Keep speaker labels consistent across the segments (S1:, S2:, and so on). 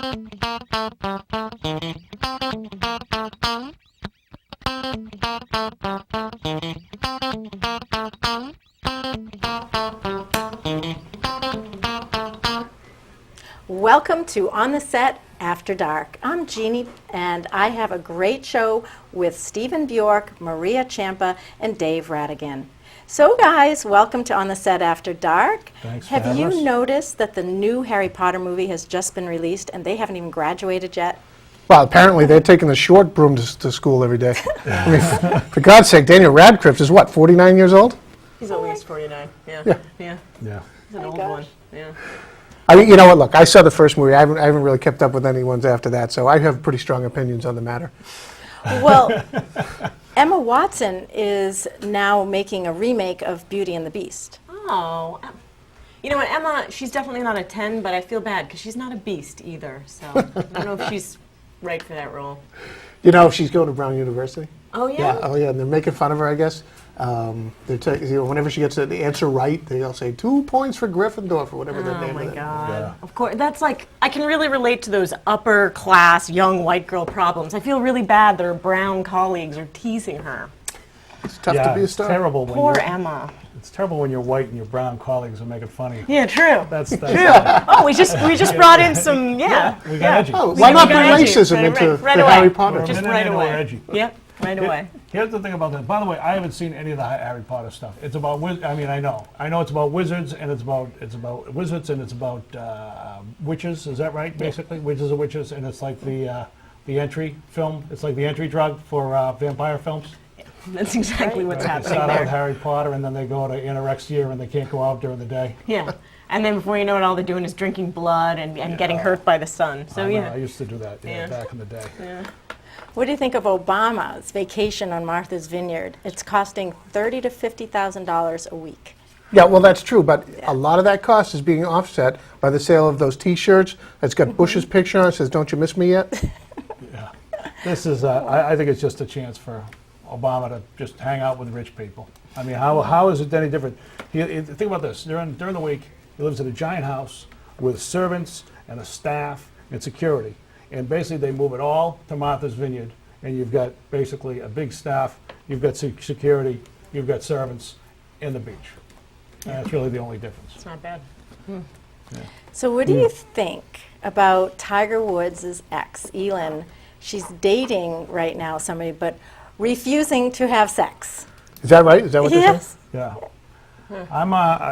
S1: Welcome to On the Set After Dark. I'm Jeannie, and I have a great show with Stephen Bjork, Maria Ciampa, and Dave Radigan. So guys, welcome to On the Set After Dark.
S2: Thanks for
S1: Have
S2: having us.
S1: you noticed that the new Harry Potter movie has just been released and they haven't even graduated yet?
S3: Well, apparently they're taking the short broom to school every day. I mean, for God's sake, Daniel Radcliffe is what, 49 years old?
S4: He's at least 49. Yeah.
S3: Yeah.
S4: Yeah.
S2: Yeah.
S4: He's an
S1: My
S4: old
S1: gosh.
S4: one. Yeah.
S3: I mean, you know what, look, I saw the first movie. I haven't really kept up with any ones after that, so I have pretty strong opinions on the matter.
S1: Well, Emma Watson is now making a remake of Beauty and the Beast.
S4: Oh. You know what, Emma, she's definitely not a 10, but I feel bad because she's not a beast either. So I don't know if she's right for that role.
S3: You know, she's going to Brown University.
S4: Oh, yeah?
S3: Oh, yeah, and they're making fun of her, I guess. Whenever she gets the answer right, they'll say 2 points for Gryffindor, or whatever their
S4: Oh
S3: name
S4: my
S3: is.
S4: God.
S2: Yeah.
S4: Of course, that's like, I can really relate to those upper class young white girl problems. I feel really bad that her brown colleagues are teasing her.
S3: It's tough
S2: Yeah,
S3: to be a
S2: it's
S3: star.
S2: terrible when
S4: Poor
S2: you're,
S4: Emma.
S2: It's terrible when your white and your brown colleagues are making fun of you.
S4: Yeah, true.
S2: That's
S4: Oh, we just brought in some, yeah.
S2: we got edgy.
S3: Oh,
S4: We
S3: why not
S4: got
S3: bring
S4: edgy.
S3: racism
S4: Right,
S3: into
S4: right
S3: the
S4: away.
S3: Harry Potter?
S4: Just
S2: Minute
S4: right
S2: in, we're
S4: away.
S2: edgy.
S4: Yep, right away.
S2: Here's the thing about that. By the way, I haven't seen any of the Harry Potter stuff. It's about I know it's about wizards and it's about wizards and it's about witches. Is that right? Basically, wizards and witches, and it's like the entry film. It's like the entry drug for vampire films.
S4: That's exactly what's
S2: They
S4: happening
S2: start out
S4: there.
S2: with Harry Potter and then they go to anorexia and they can't go out during the day.
S4: Yeah. And then before you know it, all they're doing is drinking blood and getting hurt by the sun. So,
S2: I know,
S4: yeah.
S2: I used to do that
S4: Yeah.
S2: back in the day.
S4: Yeah.
S1: What do you think of Obama's vacation on Martha's Vineyard? It's costing $30,000 to $50,000 a week.
S3: Yeah, well, that's true, but a lot of that cost is being offset by the sale of those T-shirts that's got Bush's picture on it, says, "Don't you miss me yet?"
S2: Yeah. This is, I think it's just a chance for Obama to just hang out with rich people. I mean, how is it any different? Think about this. During the week, he lives in a giant house with servants and a staff and security. And basically, they move it all to Martha's Vineyard. And you've got basically a big staff, you've got security, you've got servants, and the beach. And that's really the only difference.
S4: It's not bad.
S1: So what do you think about Tiger Woods' ex, Elin? She's dating right now somebody, but refusing to have sex.
S3: Is that right? Is that what they're saying?
S1: Yes.
S2: Yeah.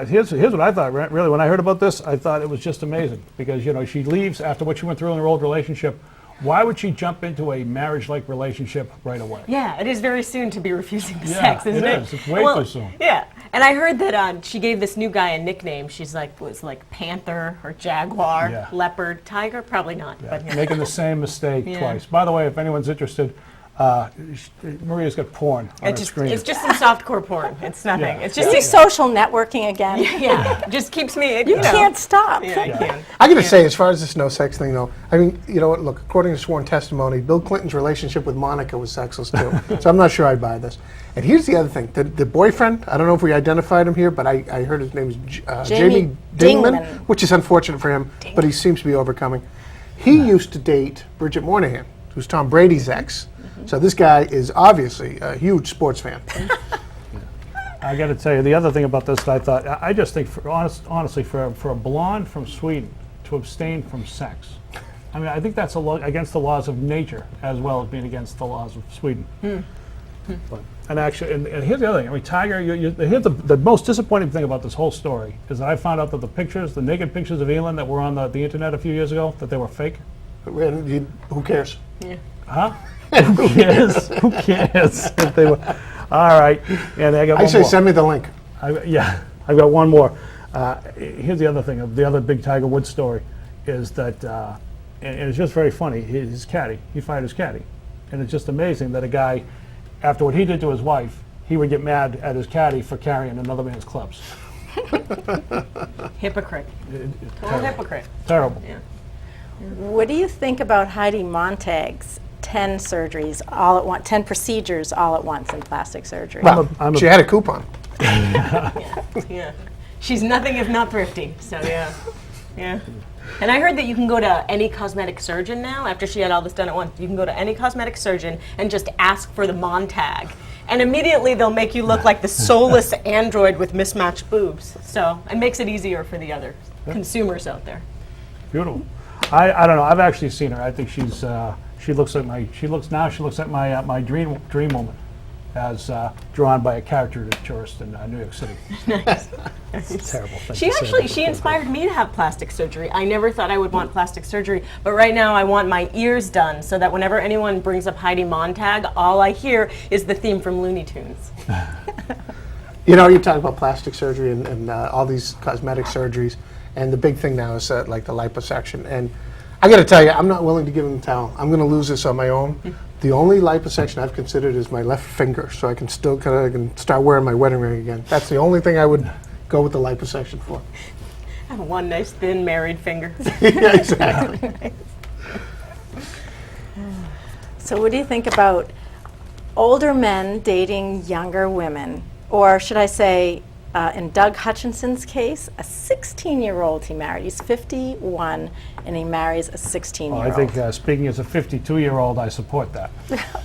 S2: Here's what I thought, really, when I heard about this, I thought it was just amazing. Because, she leaves after what she went through in her old relationship. Why would she jump into a marriage-like relationship right away?
S4: Yeah, it is very soon to be refusing the
S2: Yeah,
S4: sex, isn't
S2: it
S4: it?
S2: is. It's way too soon.
S4: Yeah, and I heard that she gave this new guy a nickname. She's was like Panther or Jaguar,
S2: Yeah.
S4: Leopard, Tiger, probably not.
S2: Yeah,
S4: But yeah.
S2: making the same mistake
S4: Yeah.
S2: twice. By the way, if anyone's interested, Maria's got porn on her screen.
S4: It's just some softcore porn. It's nothing.
S2: Yeah.
S4: It's
S1: Is
S4: just
S1: he social networking again?
S4: yeah, just keeps me.
S1: You can't stop.
S4: Yeah, I can.
S3: I got to say, as far as this no sex thing, though, I mean, you know what? Look, according to sworn testimony, Bill Clinton's relationship with Monica was sexless too. So I'm not sure I buy this. And here's the other thing: the boyfriend. I don't know if we identified him here, but I heard his name is
S1: Jamie
S3: Dingman,
S1: Dingman.
S3: which is unfortunate for him, but he seems to be overcoming. He used to date Bridget Moynihan, who's Tom Brady's ex. So this guy is obviously a huge sports fan.
S2: I got to tell you, the other thing about this that I thought, I just think, honestly, for a blonde from Sweden to abstain from sex, I mean, I think that's against the laws of nature as well as being against the laws of Sweden. But, and actually, and here's the other thing. I mean, Tiger, here's the most disappointing thing about this whole story is that I found out that the naked pictures of Elin that were on the internet a few years ago, that they were fake.
S3: Who cares?
S2: Huh? Who cares? Who cares? If they were, all right. And I got one
S3: I say
S2: more.
S3: send me the link.
S2: I've got one more. Here's the other thing. The other big Tiger Woods story is that, and it's just very funny. His caddy, he fired his caddy, and it's just amazing that a guy, after what he did to his wife, he would get mad at his caddy for carrying another man's clubs.
S4: Hypocrite. Total hypocrite.
S2: Terrible.
S4: Yeah.
S1: What do you think about Heidi Montag's 10 surgeries all at once, 10 procedures all at once in plastic surgery?
S3: Well, she had a coupon.
S4: Yeah. She's nothing if not thrifty. So yeah. Yeah. And I heard that you can go to any cosmetic surgeon now, after she had all this done at once. You can go to any cosmetic surgeon and just ask for the Montag. And immediately they'll make you look like the soulless android with mismatched boobs. So it makes it easier for the other consumers out there.
S2: Beautiful. I don't know. I've actually seen her. I think she's she looks like my dream woman, as drawn by a caricature tourist in New York City.
S4: Nice.
S2: It's a terrible thing.
S4: She
S2: to say,
S4: actually,
S2: but
S4: she
S2: it's
S4: inspired me to have plastic surgery. I never thought I would want plastic surgery, but right now I want my ears done so that whenever anyone brings up Heidi Montag, all I hear is the theme from Looney Tunes.
S3: You know, you talk about plastic surgery and all these cosmetic surgeries, and the big thing now is like the liposuction. And I got to tell you, I'm not willing to give them the towel. I'm going to lose this on my own. The only liposuction I've considered is my left finger, so I can still can start wearing my wedding ring again. That's the only thing I would go with the liposuction for.
S4: I have one nice thin married finger.
S3: Yeah, exactly.
S1: So what do you think about older men dating younger women? Or should I say, in Doug Hutchinson's case, a 16-year-old he married. He's 51, and he marries a 16-year-old.
S2: I think speaking as a 52-year-old, I support that.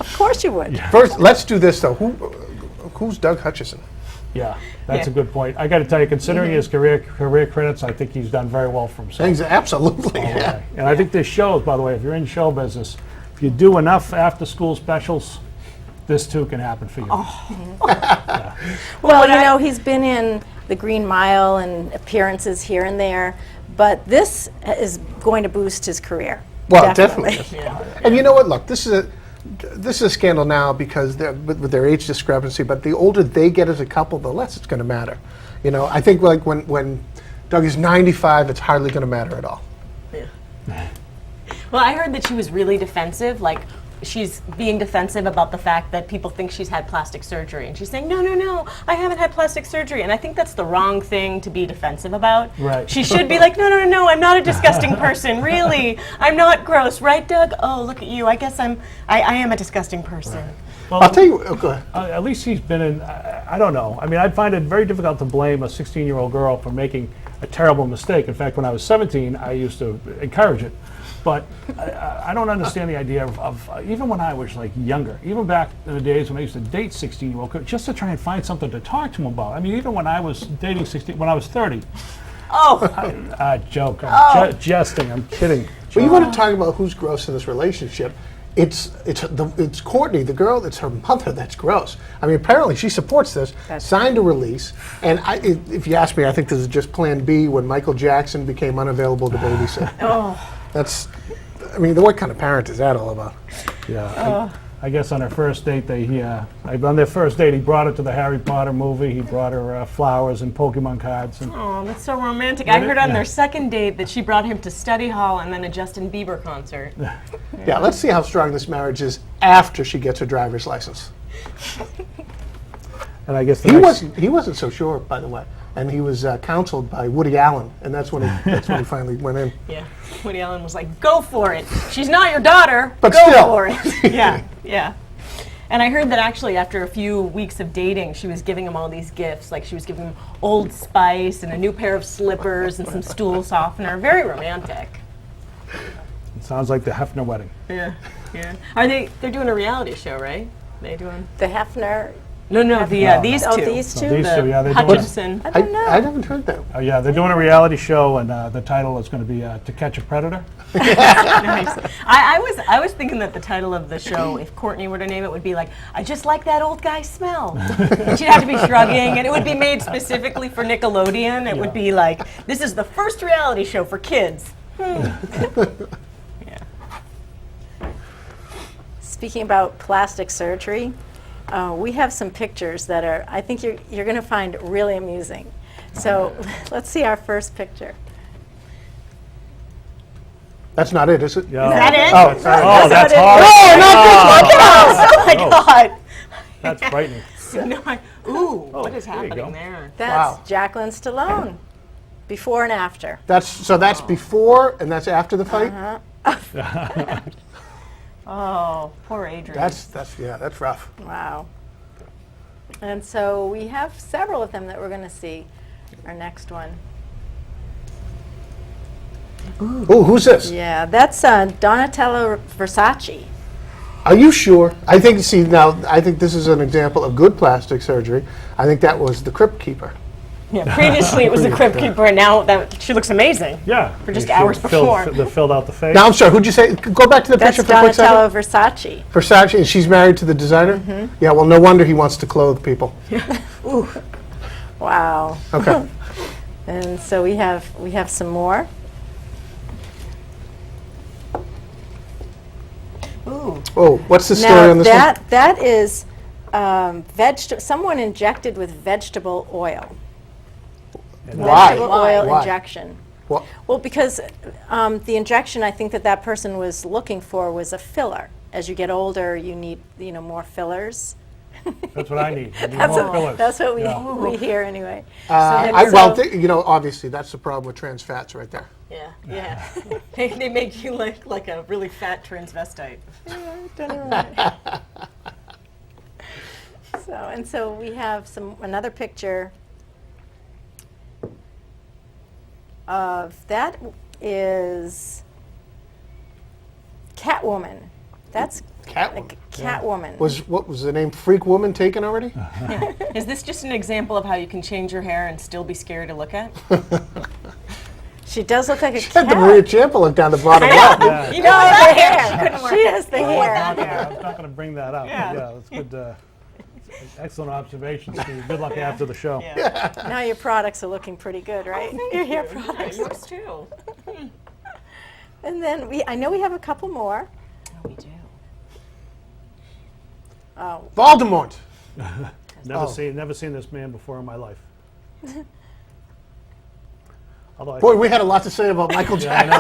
S1: Of course you would.
S3: First, let's do this though. Who's Doug Hutchison?
S2: Yeah, that's
S4: Yeah.
S2: a good point. I got to tell you, considering his career credits, I think he's done very well for himself.
S3: Absolutely. Yeah.
S2: And I think this shows, by the way, if you're in show business, if you do enough after-school specials, this too can happen for you.
S1: Well, you know, he's been in The Green Mile and appearances here and there, but this is going to boost his career.
S3: Well, definitely.
S4: Yeah.
S3: And you know what? Look, this is a scandal now because with their age discrepancy. But the older they get as a couple, the less it's going to matter. You know, I think like when Doug is 95, it's hardly going to matter at all.
S4: Yeah. Well, I heard that she was really defensive, like she's being defensive about the fact that people think she's had plastic surgery. And she's saying, no, I haven't had plastic surgery. And I think that's the wrong thing to be defensive about.
S2: Right.
S4: She should be like, no, I'm not a disgusting person, really. I'm not gross, right, Doug? Oh, look at you. I guess I am a disgusting person.
S2: Well,
S3: I'll tell you. Oh, go ahead.
S2: at least he's been in, I don't know. I mean, I'd find it very difficult to blame a 16-year-old girl for making a terrible mistake. In fact, when I was 17, I used to encourage it. But I don't understand the idea of even when I was like younger, even back in the days when I used to date 16-year-old, just to try and find something to talk to them about. I mean, even when I was dating when I was 30.
S4: Oh,
S2: Joke. I'm jesting. I'm kidding.
S3: Well, you want to talk about who's gross in this relationship? It's Courtney, the girl. It's her mother that's gross. I mean, apparently she supports this. Signed a release, and if you ask me, I think this is just Plan B when Michael Jackson became unavailable to babysit. I mean, what kind of parent is that all about?
S2: Yeah. I guess on their first date, on their first date, he brought her to the Harry Potter movie. He brought her flowers and Pokemon cards. And
S4: oh, that's so romantic. I heard on their second date that she brought him to study hall and then a Justin Bieber concert.
S3: Yeah, let's see how strong this marriage is after she gets her driver's license.
S2: and I guess
S3: He wasn't so sure, by the way, and he was counseled by Woody Allen, and that's when he finally went in.
S4: Yeah. Woody Allen was like, go for it. She's not your daughter,
S3: But
S4: go
S3: still.
S4: for it. Yeah. And I heard that actually after a few weeks of dating, she was giving him all these gifts. Like she was giving him Old Spice and a new pair of slippers and some stool softener. Very romantic.
S2: It sounds like the Hefner wedding.
S4: Yeah. They're doing a reality show, right? They doing?
S1: The Hefner.
S4: No,
S2: No.
S4: these two.
S1: Oh, these two?
S2: These two, yeah, they're doing.
S4: Hutchinson.
S1: I don't know.
S3: I haven't heard that.
S2: Oh yeah, they're doing a reality show, and the title is going to be "To Catch a Predator."
S4: Nice. I was thinking that the title of the show, if Courtney were to name it, would be like, I just like that old guy smell. And she'd have to be shrugging, and it would be made specifically for Nickelodeon. It would be like, this is the first reality show for kids. Yeah.
S1: Speaking about plastic surgery, we have some pictures that I think you're going to find really amusing. So let's see our first picture.
S3: That's not it, is it?
S2: Yeah.
S4: Is that it?
S2: Oh, that's
S1: it.
S2: horrible.
S4: Oh my God.
S2: That's frightening.
S4: What is
S2: there you go.
S4: happening there?
S1: That's
S3: Wow.
S1: Jacqueline Stallone, before and after.
S3: That's before and that's after the fight.
S4: Oh, poor Adrian.
S3: That's rough.
S1: Wow. And so we have several of them that we're going to see. Our next one.
S3: Ooh, who's this?
S1: Yeah, that's Donatello Versace.
S3: Are you sure? I think, see, now, I think this is an example of good plastic surgery. I think that was the Crypt Keeper.
S4: Yeah, previously it was the Crypt Keeper, and now that she looks amazing.
S2: Yeah.
S4: For just
S2: They
S4: hours
S2: filled-
S4: before.
S2: They filled out the face.
S3: Now, I'm sorry, who'd you say? Go back to the
S1: That's
S3: picture for a quick
S1: Donatello
S3: second.
S1: Versace.
S3: Versace, and she's married to the designer? Yeah, well, no wonder he wants to clothe people.
S1: Wow.
S3: Okay.
S1: And so we have some more.
S4: Ooh.
S3: Oh, what's the story
S1: Now
S3: on this one?
S1: that is someone injected with vegetable oil.
S3: Why?
S1: Vegetable oil
S3: Why?
S1: injection.
S3: What?
S1: Well, because the injection I think that person was looking for was a filler. As you get older, you need more fillers.
S2: That's what I need. I need
S1: That's
S2: more
S1: what,
S2: fillers.
S1: that's what
S2: Yeah.
S1: we hear anyway.
S3: Well, obviously, that's the problem with trans fats right there.
S4: Yeah. They make you like a really fat transvestite.
S1: So we have another picture of that is Catwoman. That's
S3: Catwoman.
S1: Catwoman.
S3: What was the name? Freak Woman taken already?
S4: Is this just an example of how you can change your hair and still be scary to look at?
S1: She does look like a
S3: Had the
S1: cat.
S3: Maria Ciampa look down the bottom left.
S2: Yeah.
S4: You know
S1: the hair. She has the hair.
S2: I was not going to bring that up.
S4: Yeah.
S2: Yeah, that's good. Excellent observation, Steve. Good luck after the show.
S4: Yeah.
S1: Now your products are looking pretty good, right? Your hair products.
S4: Yours too.
S1: And then I know we have a couple more.
S4: Oh, we do.
S1: Oh,
S3: Voldemort.
S2: Never seen this man before in my life. Although
S3: Boy, we had a lot to say about Michael
S2: I
S3: Jackson.
S2: know.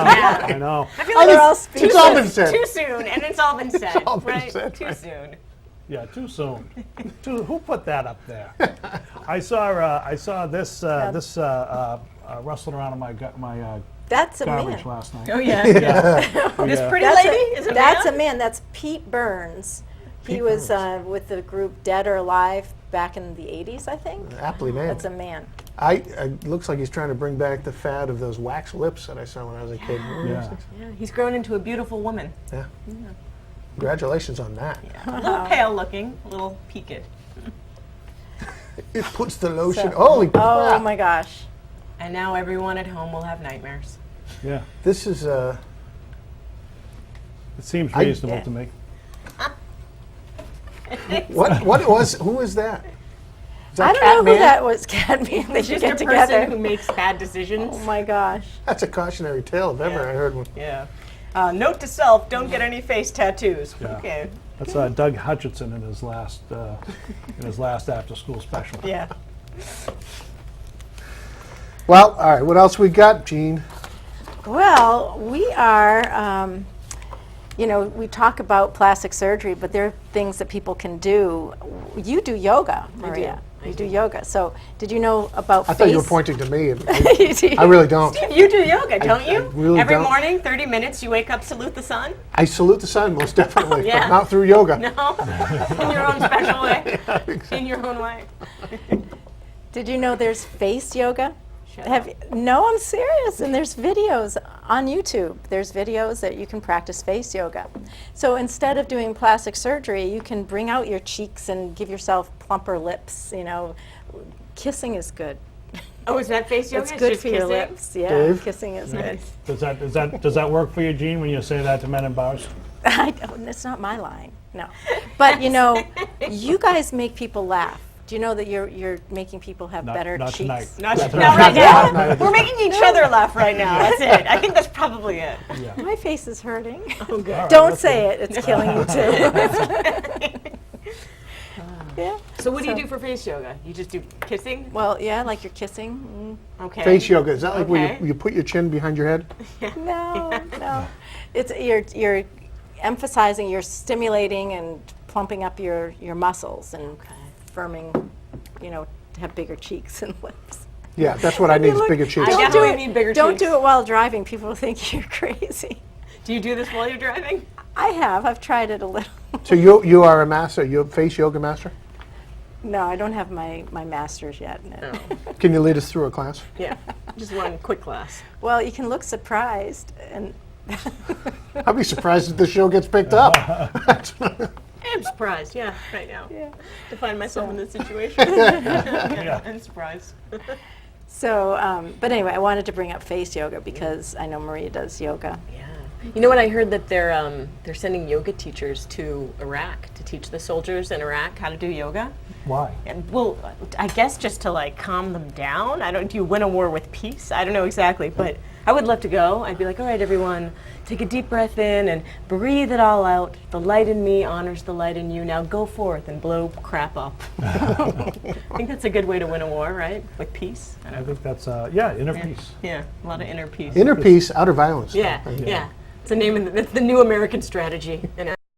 S2: I know.
S4: I feel like
S1: they're all
S3: It's
S1: speechless.
S3: all been said.
S4: too soon, and it's all been said,
S3: all been
S4: right?
S3: said,
S4: Too
S3: right.
S4: soon.
S2: Yeah, too soon. Who put that up there? I saw this rustling around in my
S1: that's a
S2: garbage
S1: man.
S2: last night.
S4: Oh yeah. This
S2: Yeah.
S4: pretty
S1: That's
S4: lady is a
S1: that's
S4: man?
S1: a man. That's Pete Burns. He
S3: Pete
S1: was
S3: Burns.
S1: with the group Dead or Alive back in the 80s, I think.
S3: Aptly named.
S1: That's a man.
S3: Looks like he's trying to bring back the fad of those wax lips that I saw when I was a kid.
S2: Yeah.
S4: Yeah, he's grown into a beautiful woman.
S3: Yeah. Congratulations on that.
S4: A little pale looking, a little peaked.
S3: It puts the lotion. Holy crap.
S1: Oh my gosh.
S4: And now everyone at home will have nightmares.
S2: Yeah.
S3: This is
S2: It seems
S3: I-
S2: reasonable
S1: yeah.
S2: to me.
S3: who is that? Is that
S1: I don't know who
S3: Catman?
S1: that was. Catman. They should
S4: Just a
S1: get
S4: person
S1: together.
S4: who makes bad decisions.
S1: Oh my gosh.
S3: That's a cautionary tale if ever I heard one.
S4: Yeah. Note to self: don't get any face tattoos.
S2: Yeah.
S4: Okay.
S2: That's Doug Hutchinson in his last after-school special.
S4: Yeah.
S3: Well, all right. What else we got, Gene?
S1: Well, we are, we talk about plastic surgery, but there are things that people can do. You do yoga, Maria. You do yoga. So, did you know about
S3: I thought you were pointing to me.
S1: pointing.
S3: I really don't.
S4: You do yoga, don't you?
S3: I really
S4: Every
S3: don't.
S4: morning, 30 minutes, you wake up, salute the sun.
S3: I salute the sun, most definitely,
S4: Yeah.
S3: but not through yoga.
S4: No, in your own special way. In your own way.
S1: Did you know there's face yoga?
S4: Shut
S1: No, I'm serious. And there's videos on YouTube. There's videos that you can practice face yoga. So instead of doing plastic surgery, you can bring out your cheeks and give yourself plumper lips. Kissing is good.
S4: Oh, is that face yoga?
S1: It's good
S4: just
S1: for your
S4: kissing?
S1: lips. Yeah,
S3: Dave?
S1: kissing is good.
S2: Does that work for you, Gene, when you say that to men in bars?
S1: I don't, it's not my line. No, but you guys make people laugh. Do you know that you're making people have better
S2: not
S1: cheeks?
S2: tonight.
S4: Not,
S2: That's
S4: not
S2: right.
S4: right
S3: No.
S4: now. We're making each other laugh right now. That's it. I think that's probably it.
S2: Yeah.
S1: My face is hurting.
S4: Oh, good.
S2: All right,
S1: Don't
S2: that's
S1: say it. It's killing you too. Yeah.
S4: So what do you do for face yoga? You just do kissing?
S1: Well, yeah, like you're kissing.
S4: Okay.
S3: Face yoga, is that like where
S4: Okay.
S3: you put your chin behind your head?
S1: No. It's you're emphasizing, you're stimulating and plumping up your muscles and firming, to have bigger cheeks and lips.
S3: Yeah, that's what I need is
S1: look-
S3: bigger cheeks.
S4: I
S1: Don't
S4: definitely
S1: do it.
S4: need bigger
S1: Don't
S4: cheeks.
S1: do it while driving. People will think you're crazy.
S4: Do you do this while you're driving?
S1: I have. I've tried it a little.
S3: So you are a master, you're a face yoga master?
S1: No, I don't have my master's yet in it.
S4: No.
S3: Can you lead us through a class?
S4: Yeah, just one quick class.
S1: Well, you can look surprised, and
S3: I'll be surprised if the show gets picked up.
S4: I'm surprised, yeah, right now.
S1: Yeah.
S4: To find myself in this situation. Yeah, I'm surprised.
S1: so. But anyway, I wanted to bring up face yoga because I know Maria does yoga.
S4: Yeah. You know what? I heard that they're sending yoga teachers to Iraq to teach the soldiers in Iraq how to do yoga.
S2: Why?
S4: And, well, I guess just to like calm them down. I don't. Do you win a war with peace? I don't know exactly, but I would love to go. I'd be like, all right, everyone, take a deep breath in and breathe it all out. The light in me honors the light in you. Now go forth and blow crap up. I think that's a good way to win a war, right? With peace. I
S2: I
S4: don't know.
S2: think that's, yeah, inner peace.
S4: Yeah, a lot of inner peace.
S3: Inner peace, outer violence.
S4: Yeah, yeah. It's the name of it's the new American strategy. And